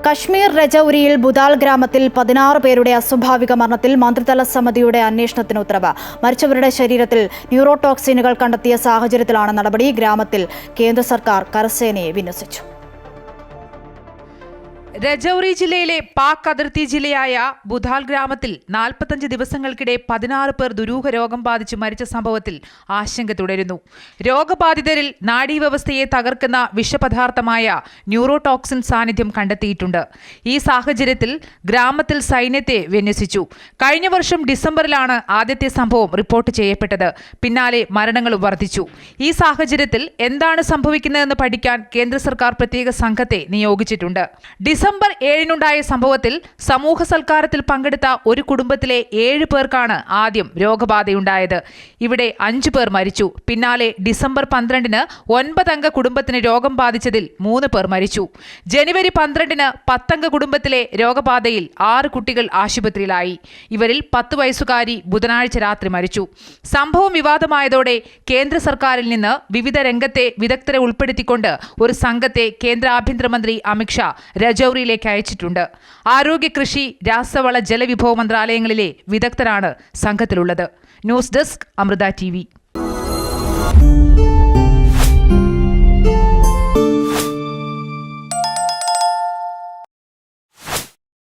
കശ്മീർ രജൌരിയിൽ ബുദാൽ ഗ്രാമത്തിൽ 16 പേരുടെ അസ്വാഭാവിക മരണത്തിൽ മന്ത്രിതല സമിതിയുടെ അന്വേഷണത്തിന് ഉത്തരവ്. മരിച്ചവരുടെ ശരീരത്തിൽ ന്യൂറോടോക്സിനുകൾ കണ്ടെത്തിയ സാഹചര്യത്തിലാണ് നടപടി. ഗ്രാമത്തിൽ കേന്ദ്ര സർക്കാർ കരസേനയെ വിന്യസിച്ചു. രജൌരി ജില്ലയിലെ പാക് അതിർത്തി ജില്ലയായ ബുദാൽ ഗ്രാമത്തിൽ 45 ദിവസങ്ങൾക്കിടെ 16 പേർ ദുരൂഹ രോഗം ബാധിച്ച് മരിച്ച സംഭവത്തിൽ ആശങ്ക തുടരുന്നു. രോഗബാധിതരിൽ നാഡീവ്യവസ്ഥയെ തകർക്കുന്ന വിഷപദാർത്ഥമായ ന്യൂറോടോക്സിൻ സാന്നിധ്യം കണ്ടെത്തിയിട്ടുണ്ട്. ഈ സാഹചര്യത്തിൽ ഗ്രാമത്തിൽ സൈന്യത്തെ വിന്യസിച്ചു. കഴിഞ്ഞ വർഷം ഡിസംബറിലാണ് ആദ്യത്തെ സംഭവം റിപ്പോർട്ട് ചെയ്യപ്പെട്ടത്. പിന്നാലെ മരണങ്ങളും വർദ്ധിച്ചു. ഈ സാഹചര്യത്തിൽ എന്താണ് സംഭവിക്കുന്നതെന്ന് പഠിക്കാൻ കേന്ദ്ര സർക്കാർ പ്രത്യേക സംഘത്തെ നിയോഗിച്ചിട്ടുണ്ട്. ഡിസംബർ 7-നുണ്ടായ സംഭവത്തിൽ സമൂഹ സൽക്കാരത്തിൽ പങ്കെടുത്ത ഒരു കുടുംബത്തിലെ 7 പേർക്കാണ് ആദ്യം രോഗബാധയുണ്ടായത്. ഇവിടെ 5 പേർ മരിച്ചു. പിന്നാലെ ഡിസംബർ 12-ന് 9-അംഗ കുടുംബത്തിന് രോഗം ബാധിച്ചതിൽ 3 പേർ മരിച്ചു. ജനുവരി 12-ന് 10-അംഗ കുടുംബത്തിലെ രോഗബാധയിൽ 6 കുട്ടികൾ ആശുപത്രിയിലായി. ഇവരിൽ 10 വയസ്സുകാരി ബുധനാഴ്ച രാത്രി മരിച്ചു. സംഭവം വിവാദമായതോടെ കേന്ദ്ര സർക്കാരിൽ നിന്ന് വിവിധ രംഗത്തെ വിദഗ്ധരെ ഉൾപ്പെടുത്തിക്കൊണ്ട് ഒരു സംഘത്തെ കേന്ദ്ര ആഭ്യന്തരമന്ത്രി അമിത്ഷാ രജൌരിയിലേക്ക് അയച്ചിട്ടുണ്ട്. ആരോഗ്യ, കൃഷി, രാസവള, ജലവിഭവ മന്ത്രാലയങ്ങളിലെ വിദഗ്ധരാണ് സംഘത്തിലുള്ളത്. News desk, Amrita TV.